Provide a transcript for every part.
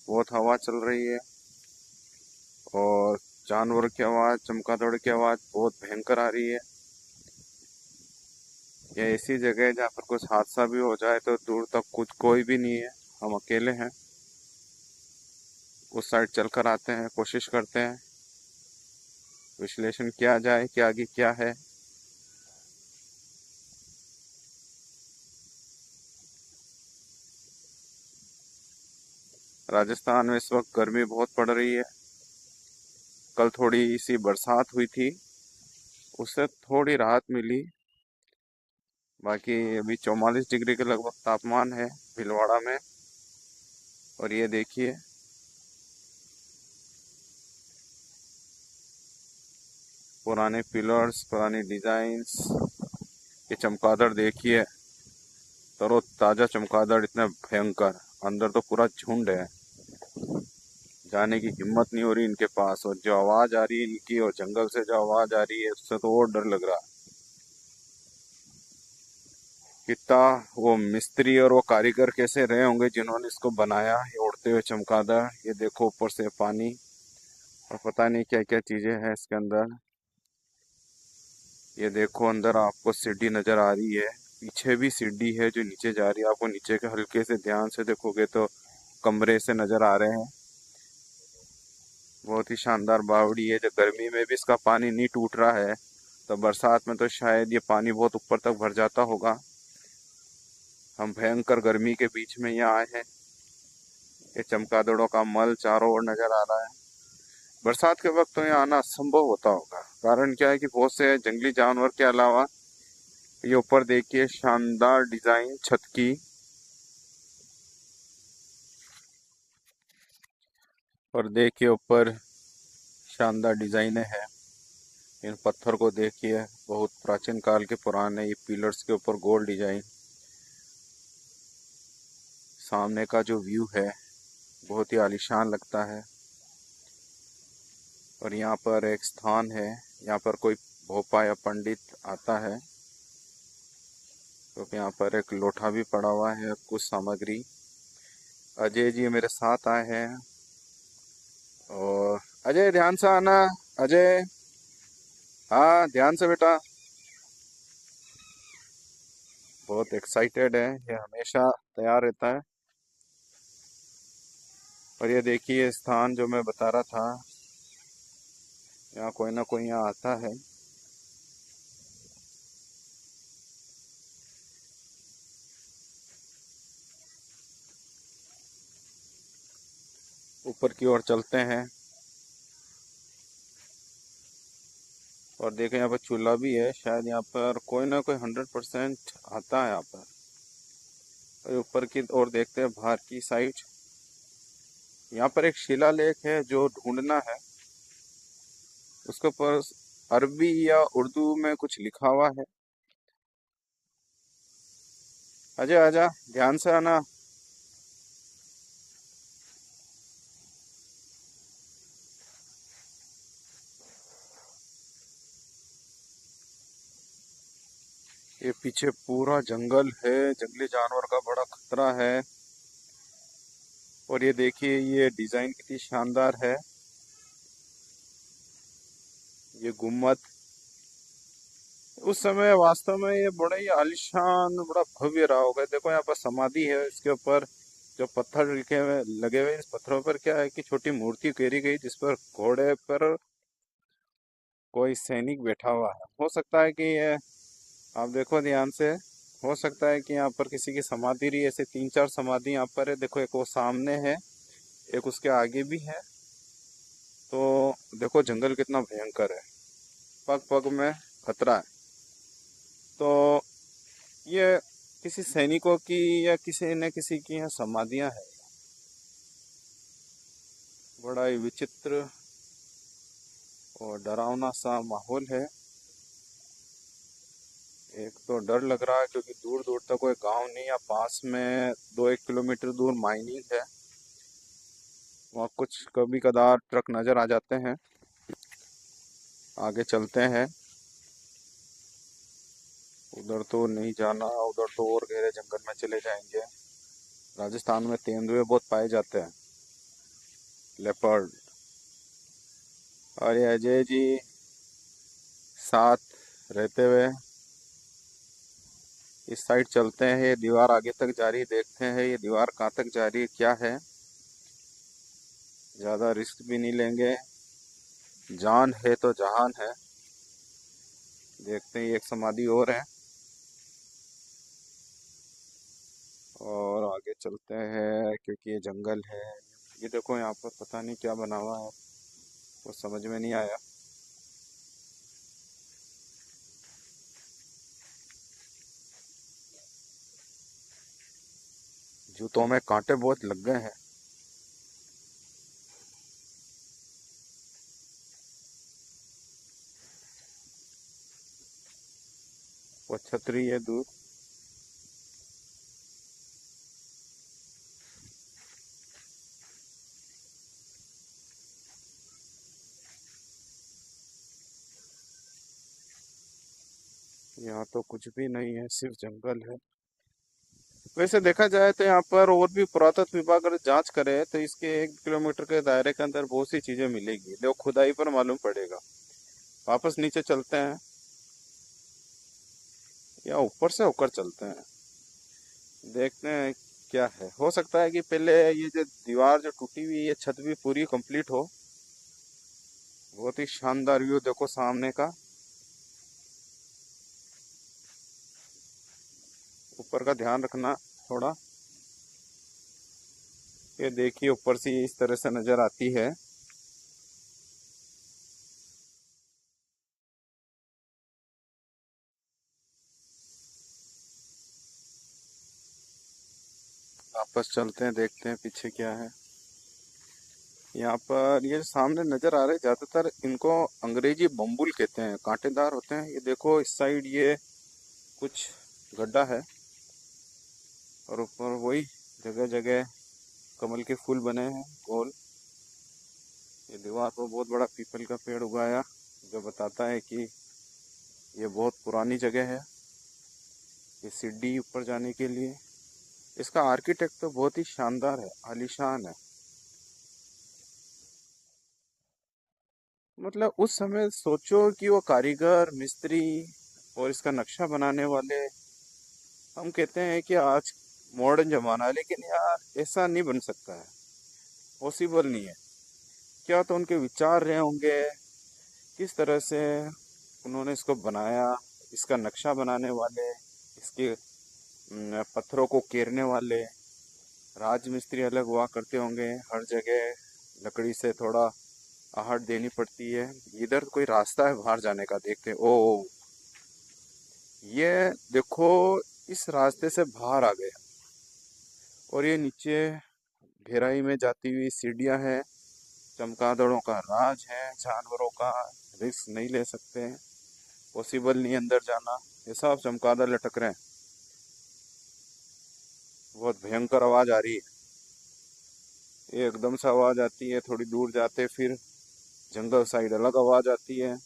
बहुत हवा चल रही है और जानवर की आवाज़, चमगादड़ की आवाज़ बहुत भयंकर आ रही है। यह ऐसी जगह है जहाँ पर कुछ हादसा भी हो जाए तो दूर तक कुछ कोई भी नहीं है, हम अकेले हैं। उस साइड चलकर आते हैं, कोशिश करते हैं, विश्लेषण किया जाए कि आगे क्या है। राजस्थान में इस वक्त गर्मी बहुत पड़ रही है। कल थोड़ी सी बरसात हुई थी, उससे थोड़ी राहत मिली। बाकी अभी 44 डिग्री के लगभग तापमान है भीलवाड़ा में। और ये देखिए, पुराने पिलर्स, पुरानी डिजाइन्स, ये चमगादड़ देखिए, तरोताजा चमगादड़, इतने भयंकर। अंदर तो पूरा झुंड है, जाने की हिम्मत नहीं हो रही इनके पास। और जो आवाज आ रही है इनकी, और जंगल से जो आवाज आ रही है, उससे तो और डर लग रहा है। कितना वो मिस्त्री और वो कारीगर कैसे रहे होंगे जिन्होंने इसको बनाया, ये उड़ते हुए चमगादड़। ये देखो ऊपर से पानी, और पता नहीं क्या क्या चीजें हैं इसके अंदर। ये देखो अंदर आपको सीढ़ी नजर आ रही है, पीछे भी सीढ़ी है जो नीचे जा रही है। आपको नीचे के हल्के से ध्यान से देखोगे तो कमरे से नजर आ रहे हैं। बहुत ही शानदार बावड़ी है। जो गर्मी में भी इसका पानी नहीं टूट रहा है, तो बरसात में तो शायद ये पानी बहुत ऊपर तक भर जाता होगा। हम भयंकर गर्मी के बीच में यहाँ आए हैं। ये चमगादड़ों का मल चारों ओर नजर आ रहा है। बरसात के वक्त तो यहाँ आना असंभव होता होगा। कारण क्या है कि बहुत से जंगली जानवर के अलावा, ये ऊपर देखिए शानदार डिजाइन छत की। और देखिए ऊपर शानदार डिजाइने हैं। इन पत्थर को देखिए, बहुत प्राचीन काल के पुराने, ये पिलर्स के ऊपर गोल डिजाइन। सामने का जो व्यू है बहुत ही आलीशान लगता है। और यहाँ पर एक स्थान है, यहाँ पर कोई भोपा या पंडित आता है, क्योंकि यहाँ पर एक लोटा भी पड़ा हुआ है, कुछ सामग्री। अजय जी मेरे साथ आए हैं। और अजय ध्यान से आना। अजय, हाँ ध्यान से बेटा। बहुत एक्साइटेड है, ये हमेशा तैयार रहता है। और ये देखिए स्थान जो मैं बता रहा था, यहाँ कोई ना कोई यहाँ आता है। ऊपर की ओर चलते हैं और देखें, यहाँ पर चूल्हा भी है। शायद यहाँ पर कोई ना कोई 100% आता है यहाँ पर। और ऊपर की ओर देखते हैं, बाहर की साइड। यहाँ पर एक शिलालेख है जो ढूंढना है। उसके ऊपर अरबी या उर्दू में कुछ लिखा हुआ है। अजय आजा, ध्यान से आना। ये पीछे पूरा जंगल है, जंगली जानवर का बड़ा खतरा है। और ये देखिए, ये डिजाइन कितनी शानदार है। ये गुम्मद, उस समय वास्तव में ये बड़ा ही आलिशान, बड़ा भव्य रहा होगा। देखो यहाँ पर समाधि है, इसके ऊपर जो पत्थर लिखे हुए लगे हुए, इस पत्थरों पर क्या है कि छोटी मूर्ति उकेरी गई, जिस पर घोड़े पर कोई सैनिक बैठा हुआ है। हो सकता है कि ये, आप देखो ध्यान से, हो सकता है कि यहाँ पर किसी की समाधि रही। ऐसे 3-4 समाधि यहाँ पर है। देखो एक वो सामने है, एक उसके आगे भी है। तो देखो जंगल कितना भयंकर है, पग पग में खतरा है। तो ये किसी सैनिकों की या किसी न किसी की यहाँ समाधियां है। बड़ा ही विचित्र और डरावना सा माहौल है। एक तो डर लग रहा है क्योंकि दूर दूर तक कोई गांव नहीं, या पास में 2-1 किलोमीटर दूर माइनिंग है। वहाँ कुछ कभी कदार ट्रक नजर आ जाते हैं। आगे चलते हैं। उधर तो नहीं जाना, उधर तो और गहरे जंगल में चले जाएंगे। राजस्थान में तेंदुए बहुत पाए जाते हैं। लेपर्ड। और ये अजय जी साथ रहते हुए इस साइड चलते हैं। ये दीवार आगे तक जा रही है, देखते हैं ये दीवार कहाँ तक जा रही है, क्या है। ज़्यादा रिस्क भी नहीं लेंगे, जान है तो जहान है। देखते हैं, ये एक समाधि और है और आगे चलते हैं क्योंकि ये जंगल है। ये देखो यहाँ पर पता नहीं क्या बना हुआ है, वो समझ में नहीं आया। जूतों में कांटे बहुत लग गए हैं। वो छतरी है दूर। यहाँ तो कुछ भी नहीं है, सिर्फ जंगल है। वैसे देखा जाए तो यहाँ पर और भी पुरातत्व विभाग अगर जांच करे तो इसके 1 किलोमीटर के दायरे के अंदर बहुत सी चीजें मिलेगी, देखो खुदाई पर मालूम पड़ेगा। वापस नीचे चलते हैं या ऊपर से होकर चलते हैं, देखते हैं क्या है। हो सकता है कि पहले ये जो दीवार जो टूटी हुई है ये छत भी पूरी कंप्लीट हो। बहुत ही शानदार व्यू देखो सामने का। ऊपर का ध्यान रखना थोड़ा। ये देखिए ऊपर से ये इस तरह से नजर आती है। वापस चलते हैं, देखते हैं पीछे क्या है। यहाँ पर ये सामने नजर आ रहे हैं, ज्यादातर इनको अंग्रेजी बम्बुल कहते हैं, कांटेदार होते हैं। ये देखो इस साइड ये कुछ गड्ढा है और ऊपर वही जगह जगह कमल के फूल बने हैं गोल। ये दीवार पर बहुत बड़ा पीपल का पेड़ उगाया, जो बताता है कि ये बहुत पुरानी जगह है। ये सीढ़ी ऊपर जाने के लिए। इसका आर्किटेक्ट तो बहुत ही शानदार है, आलीशान है। मतलब उस समय सोचो कि वो कारीगर मिस्त्री और इसका नक्शा बनाने वाले, हम कहते हैं कि आज मॉडर्न जमाना है, लेकिन यार ऐसा नहीं बन सकता है, पॉसिबल नहीं है। क्या तो उनके विचार रहे होंगे, किस तरह से उन्होंने इसको बनाया। इसका नक्शा बनाने वाले, इसके पत्थरों को केरने वाले राजमिस्त्री अलग हुआ करते होंगे। हर जगह लकड़ी से थोड़ा आहट देनी पड़ती है। इधर कोई रास्ता है बाहर जाने का, देखते हैं। ओ ये देखो, इस रास्ते से बाहर आ गए और ये नीचे गहराई में जाती हुई सीढ़ियां हैं। चमगादड़ों का राज है, जानवरों का रिस्क नहीं ले सकते, पॉसिबल नहीं अंदर जाना। ये सब चमगादड़ लटक रहे हैं। बहुत भयंकर आवाज आ रही है। ये एकदम से आवाज आती है, थोड़ी दूर जाते फिर जंगल साइड अलग आवाज आती है।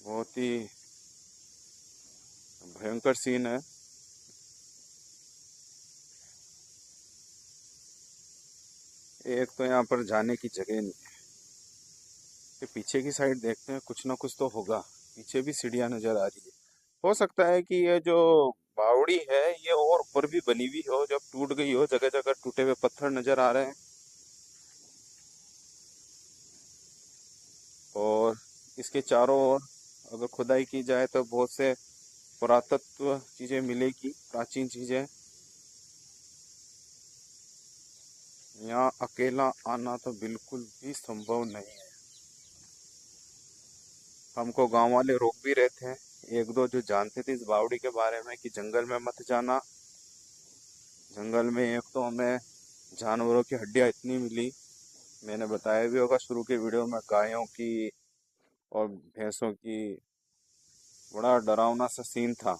बहुत ही भयंकर सीन है। एक तो यहाँ पर जाने की जगह नहीं है। ये पीछे की साइड देखते हैं, कुछ ना कुछ तो होगा। पीछे भी सीढ़ियां नजर आ रही है। हो सकता है कि ये जो बावड़ी है ये और ऊपर भी बनी हुई हो, जब टूट गई हो। जगह जगह टूटे हुए पत्थर नजर आ रहे हैं। और इसके चारों ओर अगर खुदाई की जाए तो बहुत से पुरातत्व चीजें मिलेगी, प्राचीन चीजें। यहाँ अकेला आना तो बिल्कुल भी संभव नहीं है। हमको गांव वाले रोक भी रहे थे, एक दो जो जानते थे इस बावड़ी के बारे में, कि जंगल में मत जाना। जंगल में एक तो हमें जानवरों की हड्डियां इतनी मिली, मैंने बताया भी होगा शुरू के वीडियो में, गायों की और भैंसों की। बड़ा डरावना सा सीन था।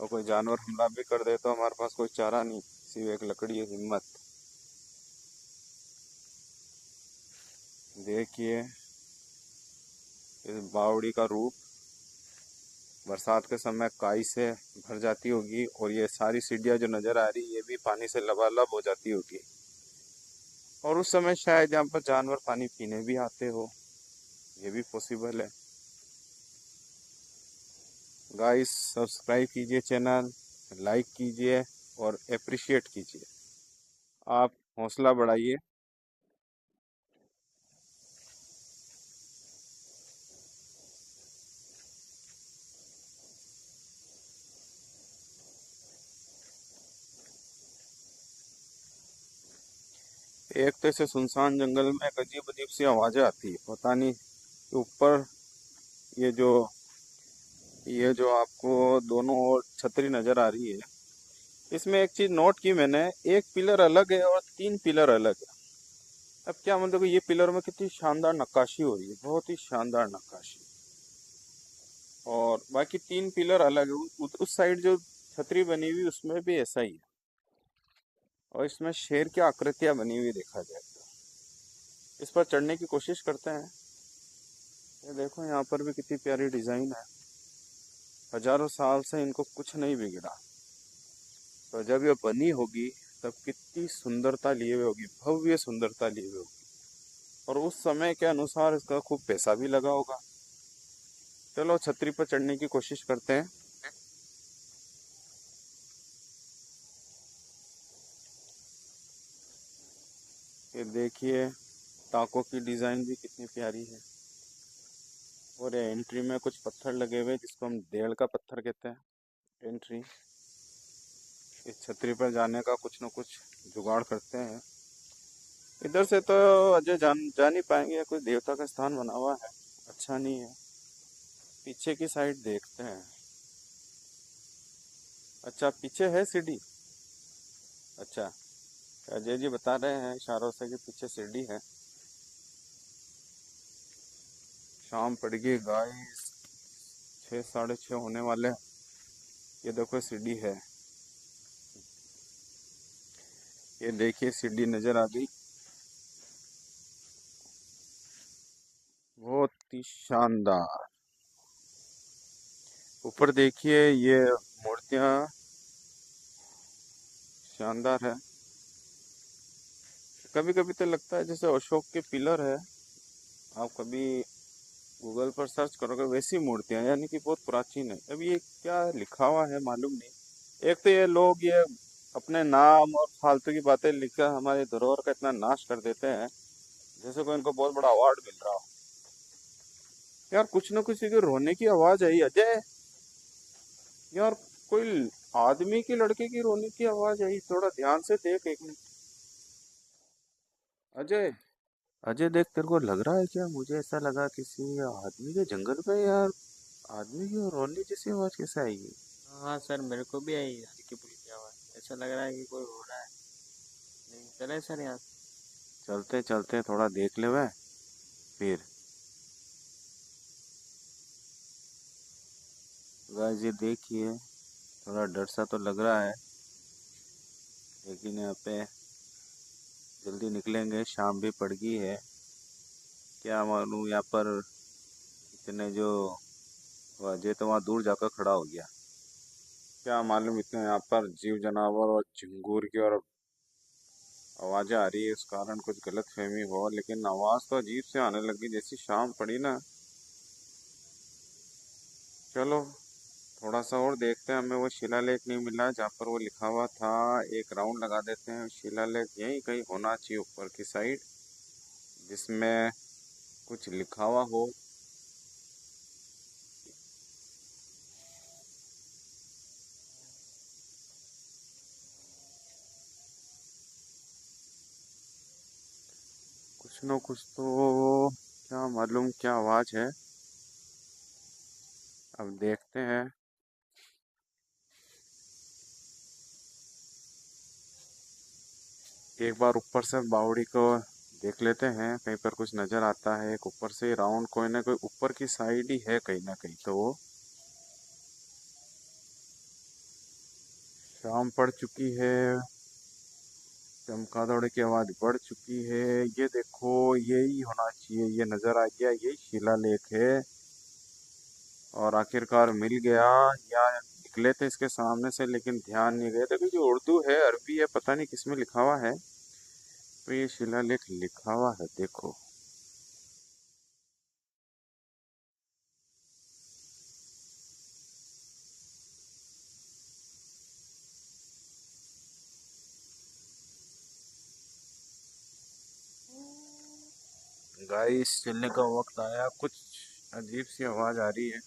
और कोई जानवर हमला भी कर दे तो हमारे पास कोई चारा नहीं, सिर्फ एक लकड़ी है, हिम्मत। देखिए इस बावड़ी का रूप। बरसात के समय काई से भर जाती होगी और ये सारी सीढ़ियाँ जो नज़र आ रही ये भी पानी से लबालब हो जाती होगी। और उस समय शायद यहाँ पर जानवर पानी पीने भी आते हो, ये भी पॉसिबल है। गाइस सब्सक्राइब कीजिए चैनल, लाइक कीजिए और अप्रिशिएट कीजिए, आप हौसला बढ़ाइए। एक तो ऐसे सुनसान जंगल में एक अजीब अजीब सी आवाज़ें आती है, पता नहीं ऊपर ये जो ये जो आपको दोनों ओर छतरी नज़र आ रही है, इसमें एक चीज़ नोट की मैंने, एक पिलर अलग है और तीन पिलर अलग है। अब क्या मतलब कि ये पिलर में कितनी शानदार नक्काशी हो रही है, बहुत ही शानदार नक्काशी। और बाकी तीन पिलर अलग है, उस साइड जो छतरी बनी हुई उसमें भी ऐसा ही है। और इसमें शेर की आकृतियां बनी हुई देखा जाए तो इस पर चढ़ने की कोशिश करते हैं। ये देखो यहाँ पर भी कितनी प्यारी डिजाइन है, हजारों साल से इनको कुछ नहीं बिगड़ा। तो जब ये बनी होगी तब कितनी सुंदरता लिए हुए होगी, भव्य सुंदरता लिए हुए होगी। और उस समय के अनुसार इसका खूब पैसा भी लगा होगा। चलो छतरी पर चढ़ने की कोशिश करते हैं। ये देखिए टाकों की डिजाइन भी कितनी प्यारी है। और ये एंट्री में कुछ पत्थर लगे हुए जिसको हम देड़ का पत्थर कहते हैं। एंट्री इस छतरी पर जाने का कुछ न कुछ जुगाड़ करते हैं। इधर से तो अजय जा नहीं पाएंगे, कोई देवता का स्थान बना हुआ है, अच्छा नहीं है। पीछे की साइड देखते हैं। अच्छा पीछे है सीढ़ी। अच्छा अजय जी बता रहे हैं इशारों से कि पीछे सीढ़ी है। शाम पड़ गई गाइस, 6 साढ़े 6 होने वाले हैं। ये देखो सीढ़ी है, ये देखिए सीढ़ी नजर आ गई, बहुत ही शानदार। ऊपर देखिए ये मूर्तियां शानदार है। कभी कभी तो लगता है जैसे अशोक के पिलर है। आप कभी गूगल पर सर्च करोगे वैसी मूर्तियां, यानी कि बहुत प्राचीन है। अब ये क्या लिखा हुआ है मालूम नहीं। एक तो ये लोग ये अपने नाम और फालतू की बातें लिखकर हमारे धरोहर का इतना नाश कर देते हैं, जैसे कोई इनको बहुत बड़ा अवार्ड मिल रहा हो। यार कुछ न कुछ की रोने की आवाज आई अजय, यार कोई आदमी की लड़के की रोने की आवाज आई, थोड़ा ध्यान से देख एक मिनट। अजय, अजय देख तेरे को लग रहा है क्या? मुझे ऐसा लगा किसी आदमी के जंगल में यार, आदमी की रोने जैसी आवाज कैसे आएगी? हाँ सर, मेरे को भी आई हल्की फुल्की आवाज़। ऐसा लग रहा है कि कोई रो रहा है। नहीं चले सर यहाँ से। चलते चलते थोड़ा देख ले वह फिर। गाइस ये देखिए, थोड़ा डर सा तो लग रहा है, लेकिन यहाँ पे जल्दी निकलेंगे, शाम भी पड़ गई है। क्या मालूम यहाँ पर इतने जो अजय तो वहाँ दूर जाकर खड़ा हो गया। क्या मालूम इतने यहाँ पर जीव जनावर और झिंगूर की और आवाजें आ रही है, उस कारण कुछ गलत फहमी हो, लेकिन आवाज तो अजीब से आने लगी जैसी शाम पड़ी ना। चलो थोड़ा सा और देखते हैं, हमें वो शिलालेख नहीं मिला जहाँ पर वो लिखा हुआ था। एक राउंड लगा देते हैं, शिलालेख यहीं कहीं होना चाहिए ऊपर की साइड, जिसमें कुछ लिखा हुआ हो। कुछ न कुछ तो, क्या मालूम क्या आवाज है, अब देखते हैं। एक बार ऊपर से बावड़ी को देख लेते हैं, कहीं पर कुछ नजर आता है। एक ऊपर से राउंड कोई ना कोई ऊपर की साइड ही है कहीं ना कहीं तो वो। शाम पड़ चुकी है, चमगादड़ की आवाज बढ़ चुकी है। ये देखो यही होना चाहिए, ये नजर आ गया, यही शिलालेख है। और आखिरकार मिल गया। या निकले थे इसके सामने से लेकिन ध्यान नहीं गए। देखो जो उर्दू है, अरबी है, पता नहीं किस में लिखा हुआ है। तो ये शिलालेख लिखा हुआ है, देखो। गाइस चलने का वक्त आया। कुछ अजीब सी आवाज आ रही है,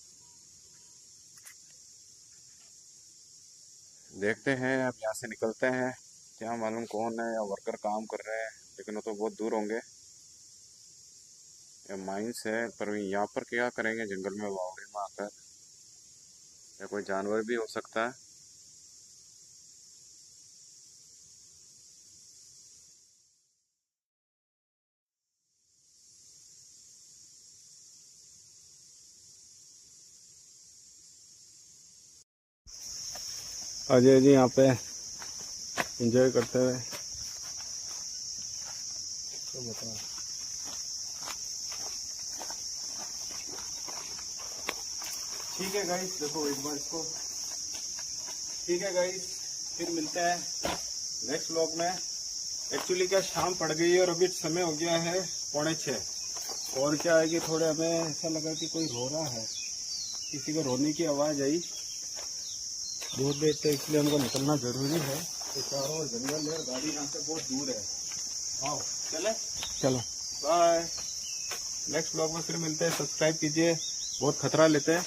देखते हैं। अब यहाँ से निकलते हैं। क्या मालूम कौन है या वर्कर काम कर रहे हैं, लेकिन वो तो बहुत दूर होंगे। ये माइंस है, पर यहाँ पर क्या करेंगे जंगल में बावड़ी में आकर? या कोई जानवर भी हो सकता है। अजय जी यहाँ पे एंजॉय करते हुए। तो बताओ। ठीक है गाइस, देखो एक बार इसको। ठीक है गाइस, फिर मिलते हैं नेक्स्ट व्लॉग में। एक्चुअली क्या शाम पड़ गई है और अभी समय हो गया है 5:45। और क्या है कि थोड़े हमें ऐसा लगा कि कोई रो रहा है, किसी को रोने की आवाज़ आई दूर देर तक, इसलिए हमको निकलना जरूरी है। तो चारों ओर जंगल है, गाड़ी यहाँ से बहुत दूर है। आओ चले, चलो बाय। नेक्स्ट ब्लॉग में फिर मिलते हैं। सब्सक्राइब कीजिए, बहुत खतरा लेते हैं।